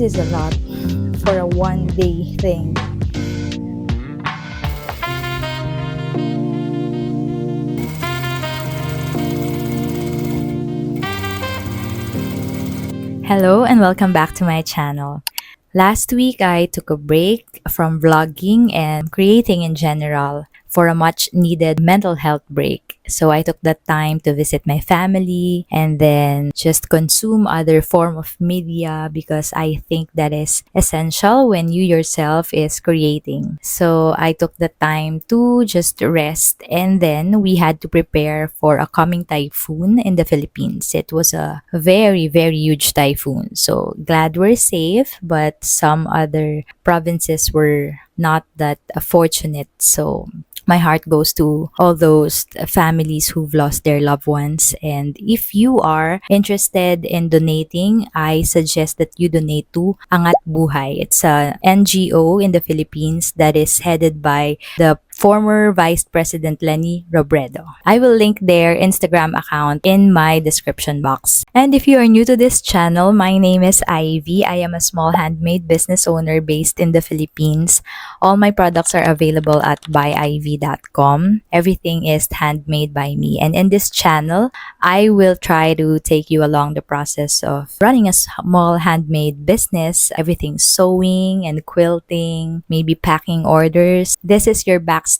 is a lot for a one-day thing. Hello and welcome back to my channel. Last week, I took a break from vlogging and creating in general for a much needed mental health break. So I took that time to visit my family and then just consume other form of media because I think that is essential when you yourself is creating. So I took the time to just rest, and then we had to prepare for a coming typhoon in the Philippines. It was a very, very huge typhoon. So glad we're safe, but some other provinces were not that fortunate. So my heart goes to all those families who've lost their loved ones. And if you are interested in donating, I suggest that you donate to Angat Buhay. It's a NGO in the Philippines that is headed by the former Vice President Lenny Robredo. I will link their Instagram account in my description box. And if you are new to this channel, my name is Ivy. I am a small handmade business owner based in the Philippines. All my products are available at buyivy.com. Everything is handmade by me. And in this channel, I will try to take you along the process of running a small handmade business. Everything sewing and quilting, maybe packing orders. This is your backstage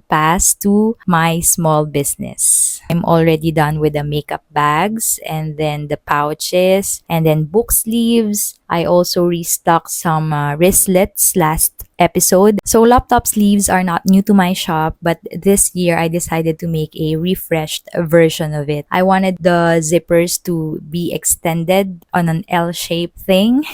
pass to my small business. I'm already done with the makeup bags and then the pouches and then book sleeves. I also restocked some wristlets last episode. So laptop sleeves are not new to my shop, but this year I decided to make a refreshed version of it. I wanted the zippers to be extended on an L-shaped thing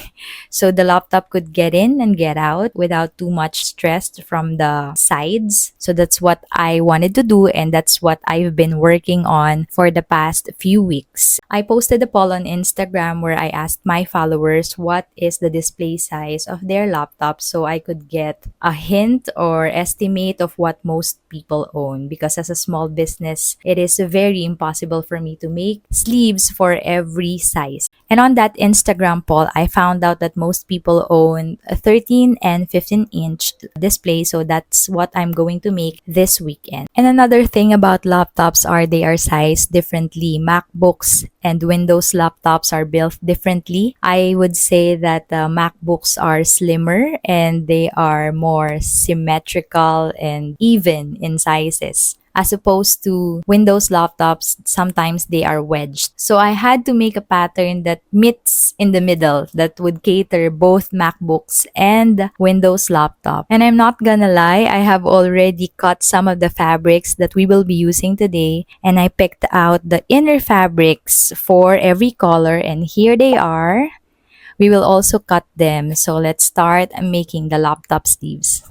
so the laptop could get in and get out without too much stress from the sides. So that's what I wanted to do, and that's what I've been working on for the past few weeks. I posted a poll on Instagram where I asked my followers what is the display size of their laptop so I could get a hint or estimate of what most people own, because as a small business, it is very impossible for me to make sleeves for every size. And on that Instagram poll, I found out that most people own a 13 and 15-inch display, so that's what I'm going to make this weekend. And another thing about laptops are they are sized differently. MacBooks and Windows laptops are built differently. I would say that MacBooks are slimmer and they are more symmetrical and even in sizes, as opposed to Windows laptops. Sometimes they are wedged. So I had to make a pattern that meets in the middle that would cater both MacBooks and Windows laptop. And I'm not gonna lie, I have already cut some of the fabrics that we will be using today, and I picked out the inner fabrics for every color, and here they are. We will also cut them. So let's start making the laptop sleeves.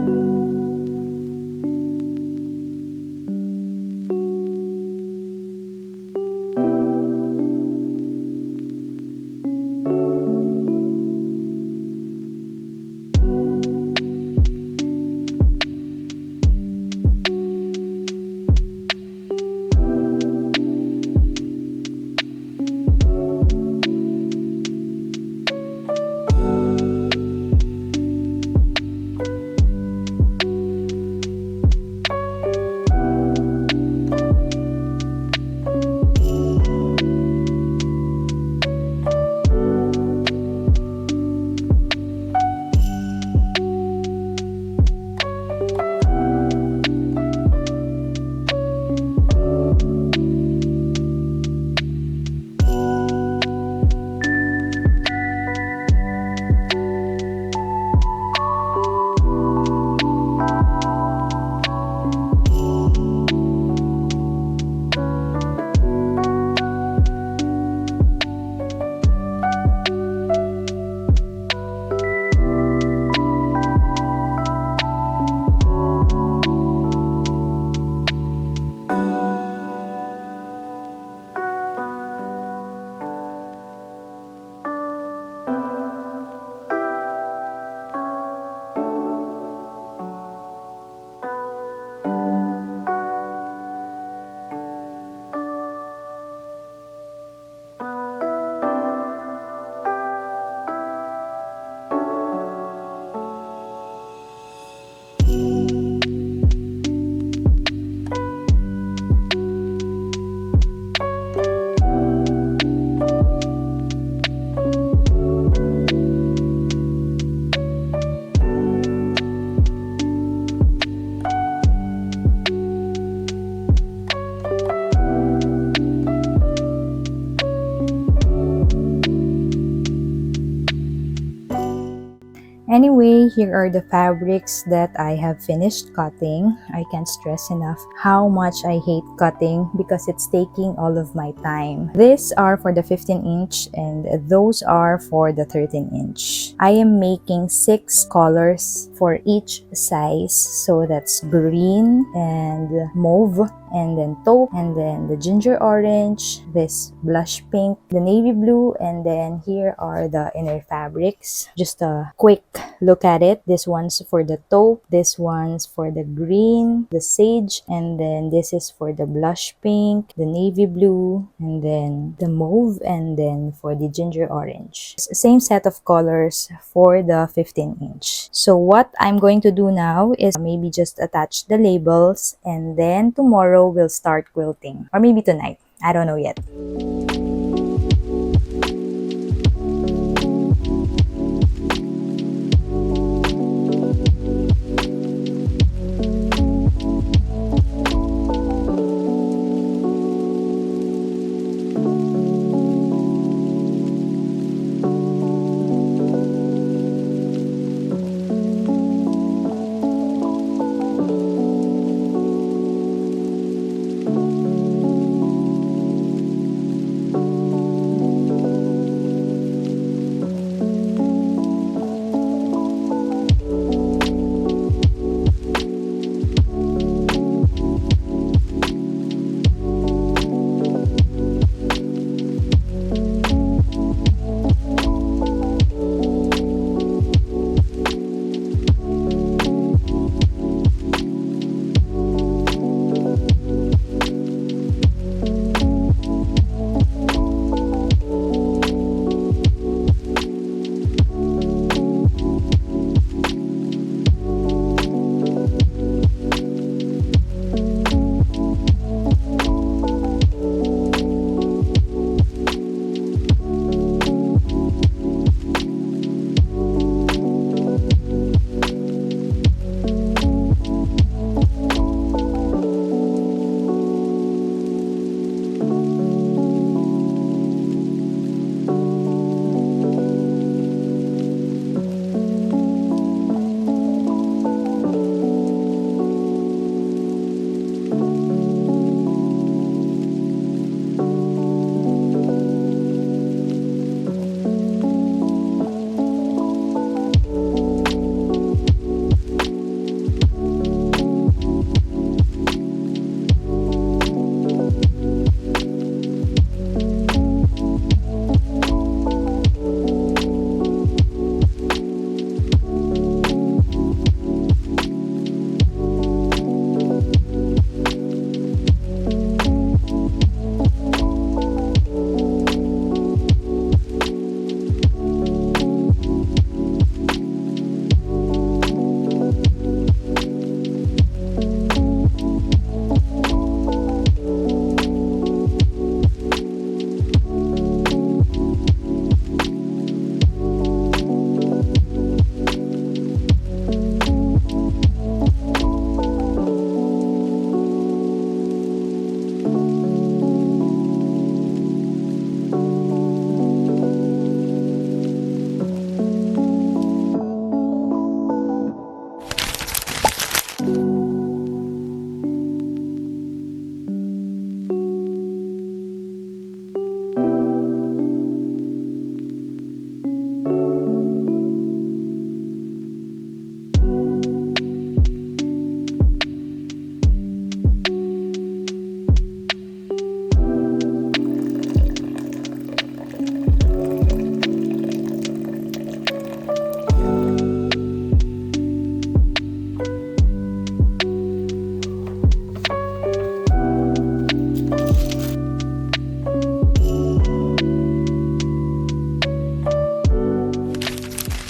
Anyway, here are the fabrics that I have finished cutting. I can't stress enough how much I hate cutting because it's taking all of my time. These are for the 15-inch and those are for the 13-inch. I am making 6 colors for each size. So that's green and mauve, and then taupe, and then the ginger orange, this blush pink, the navy blue, and then here are the inner fabrics. Just a quick look at it. This one's for the taupe, this one's for the green, the sage, and then this is for the blush pink, the navy blue, and then the mauve, and then for the ginger orange. Same set of colors for the 15-inch. So what I'm going to do now is maybe just attach the labels, and then tomorrow we'll start quilting, or maybe tonight. I don't know yet.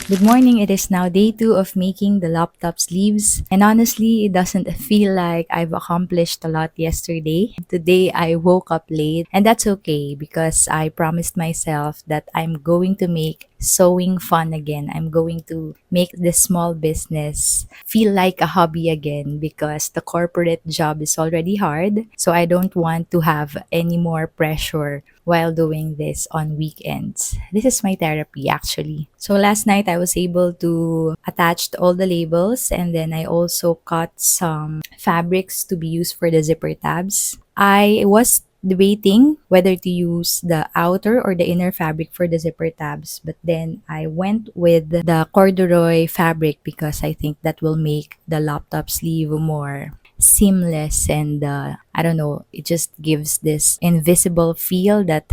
Good morning. It is now day 2 of making the laptop sleeves. And honestly, it doesn't feel like I've accomplished a lot yesterday. Today, I woke up late and that's okay because I promised myself that I'm going to make sewing fun again. I'm going to make this small business feel like a hobby again because the corporate job is already hard. So I don't want to have any more pressure while doing this on weekends. This is my therapy actually. So last night I was able to attach all the labels, and then I also cut some fabrics to be used for the zipper tabs. I was debating whether to use the outer or the inner fabric for the zipper tabs, but then I went with the corduroy fabric because I think that will make the laptop sleeve more seamless, and I don't know, it just gives this invisible feel that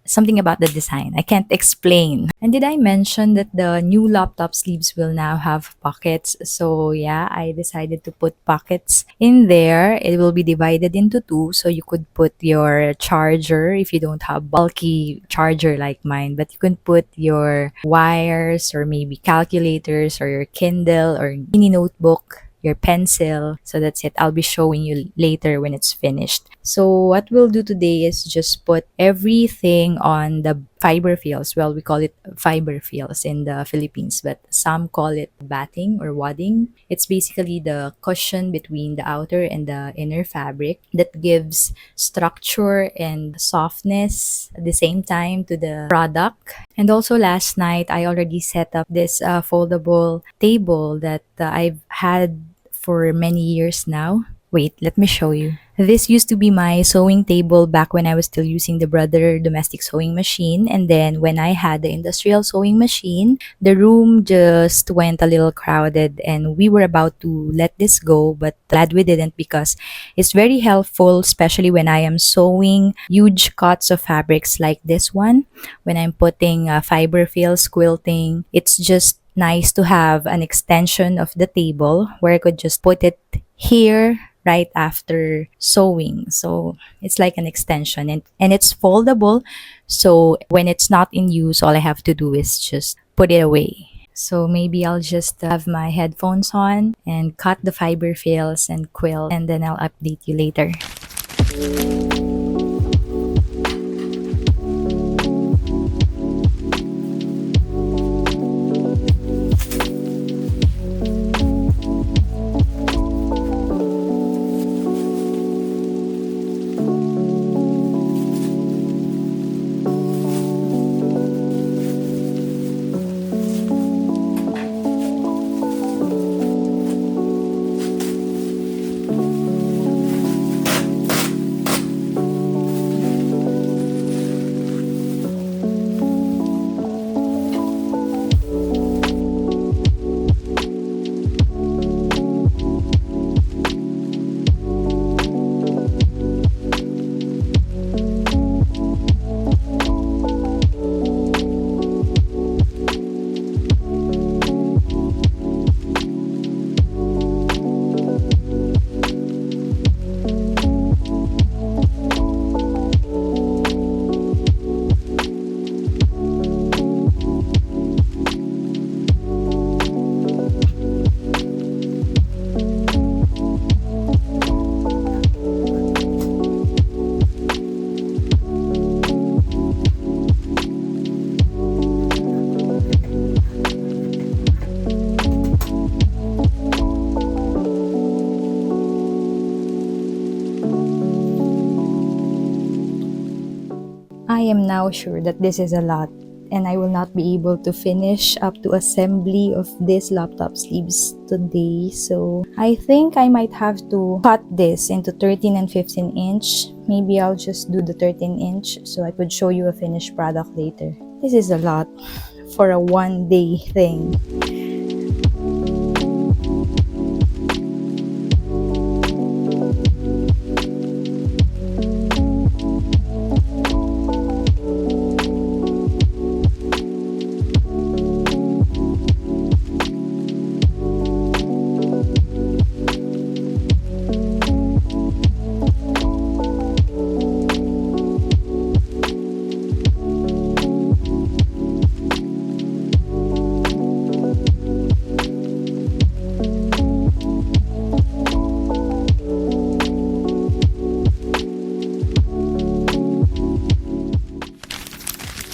something about the design I can't explain. And did I mention that the new laptop sleeves will now have pockets? So yeah, I decided to put pockets in there. It will be divided into two, so you could put your charger if you don't have bulky charger like mine, but you can put your wires or maybe calculators or your Kindle or mini notebook, your pencil. So that's it. I'll be showing you later when it's finished. So what we'll do today is just put everything on the fiber fields. Well, we call it fiber fields in the Philippines, but some call it batting or wadding. It's basically the cushion between the outer and the inner fabric that gives structure and softness at the same time to the product. And also last night, I already set up this foldable table that I've had for many years now. Wait, let me show you. This used to be my sewing table back when I was still using the Brother domestic sewing machine. And then when I had the industrial sewing machine, the room just went a little crowded and we were about to let this go, but glad we didn't because it's very helpful, especially when I am sewing huge cuts of fabrics like this one. When I'm putting fiber fills, quilting, it's just nice to have an extension of the table where I could just put it here right after sewing. So it's like an extension, and it's foldable. So when it's not in use, all I have to do is just put it away. So maybe I'll just have my headphones on and cut the fiber fills and quilt, and then I'll update you later. I am now sure that this is a lot and I will not be able to finish up to assembly of this laptop sleeves today. So I think I might have to cut this into 13 and 15 inch. Maybe I'll just do the 13 inch so I could show you a finished product later. This is a lot for a one-day thing.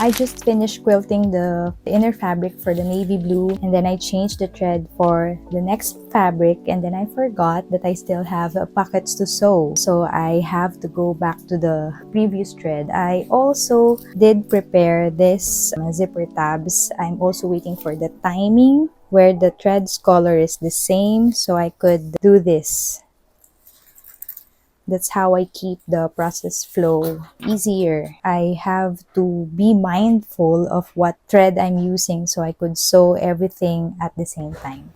I just finished quilting the inner fabric for the navy blue, and then I changed the thread for the next fabric, and then I forgot that I still have pockets to sew. So I have to go back to the previous thread. I also did prepare this zipper tabs. I'm also waiting for the timing where the thread's color is the same so I could do this. That's how I keep the process flow easier. I have to be mindful of what thread I'm using so I could sew everything at the same time.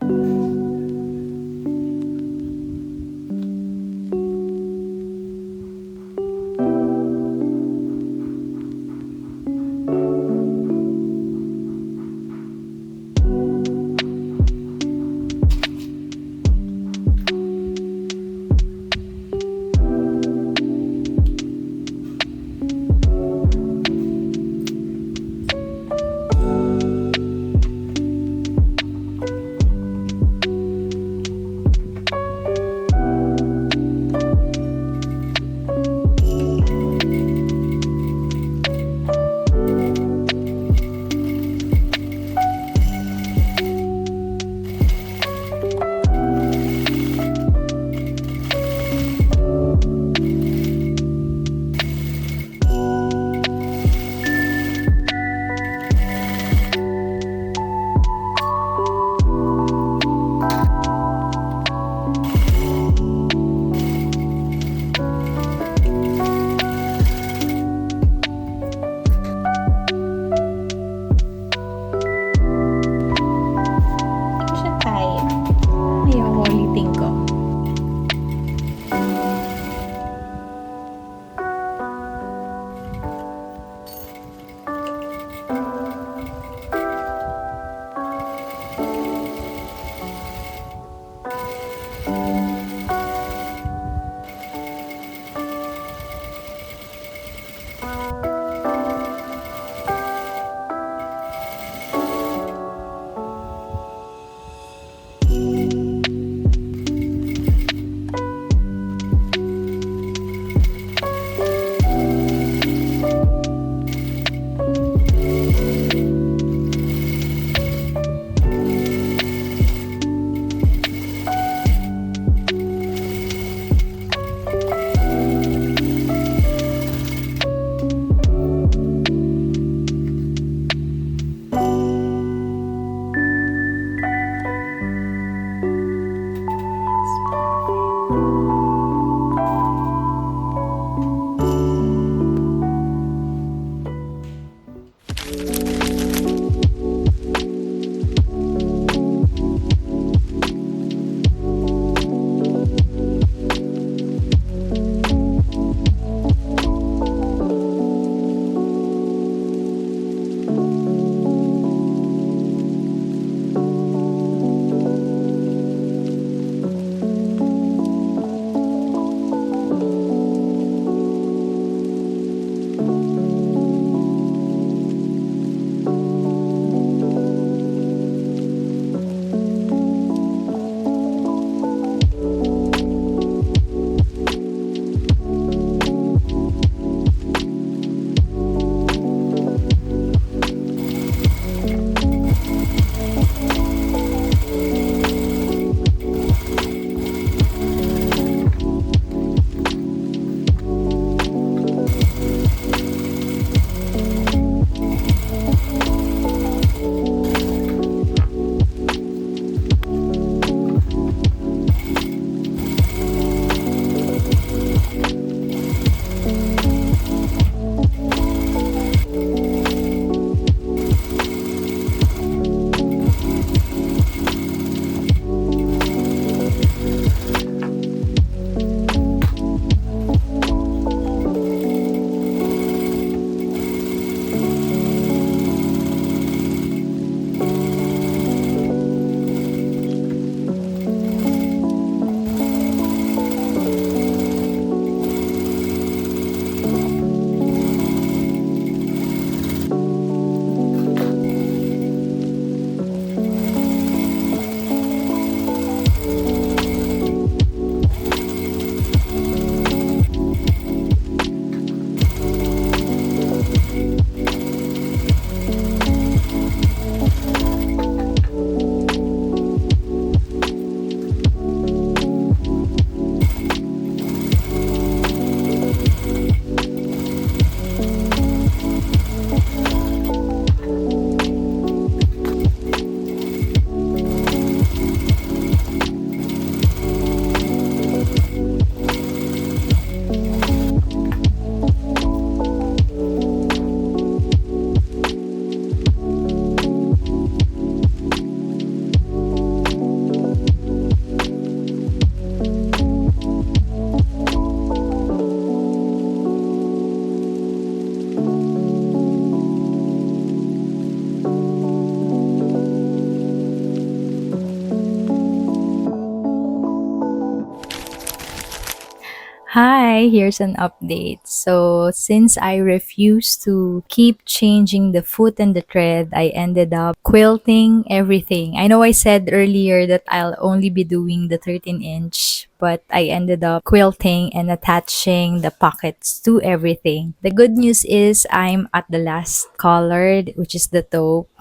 Hi, here's an update. So, since I refused to keep changing the foot and the thread, I ended up quilting everything. I know I said earlier that I'll only be doing the 13-inch, but I ended up quilting and attaching the pockets to everything. The good news is I'm at the last colored, which is the taupe.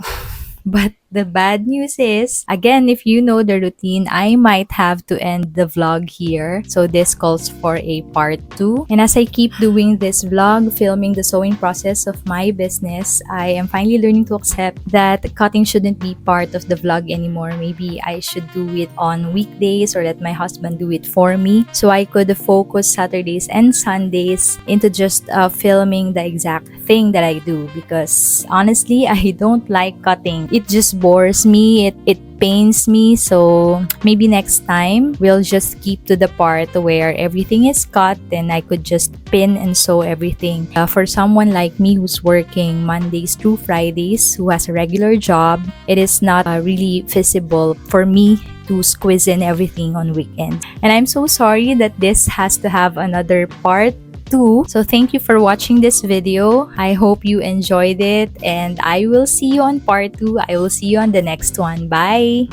But the bad news is, again, if you know the routine, I might have to end the vlog here. So this calls for a part 2. And as I keep doing this vlog, filming the sewing process of my business, I am finally learning to accept that cutting shouldn't be part of the vlog anymore. Maybe I should do it on weekdays or let my husband do it for me. So I could focus Saturdays and Sundays into just filming the exact thing that I do, because honestly, I don't like cutting. It just bores me. It pains me. So maybe next time we'll just keep to the part where everything is cut and I could just pin and sew everything. For someone like me who's working Mondays through Fridays, who has a regular job, it is not really feasible for me to squeeze in everything on weekends. And I'm so sorry that this has to have another part 2. So thank you for watching this video. I hope you enjoyed it, and I will see you on part 2. I will see you on the next one. Bye!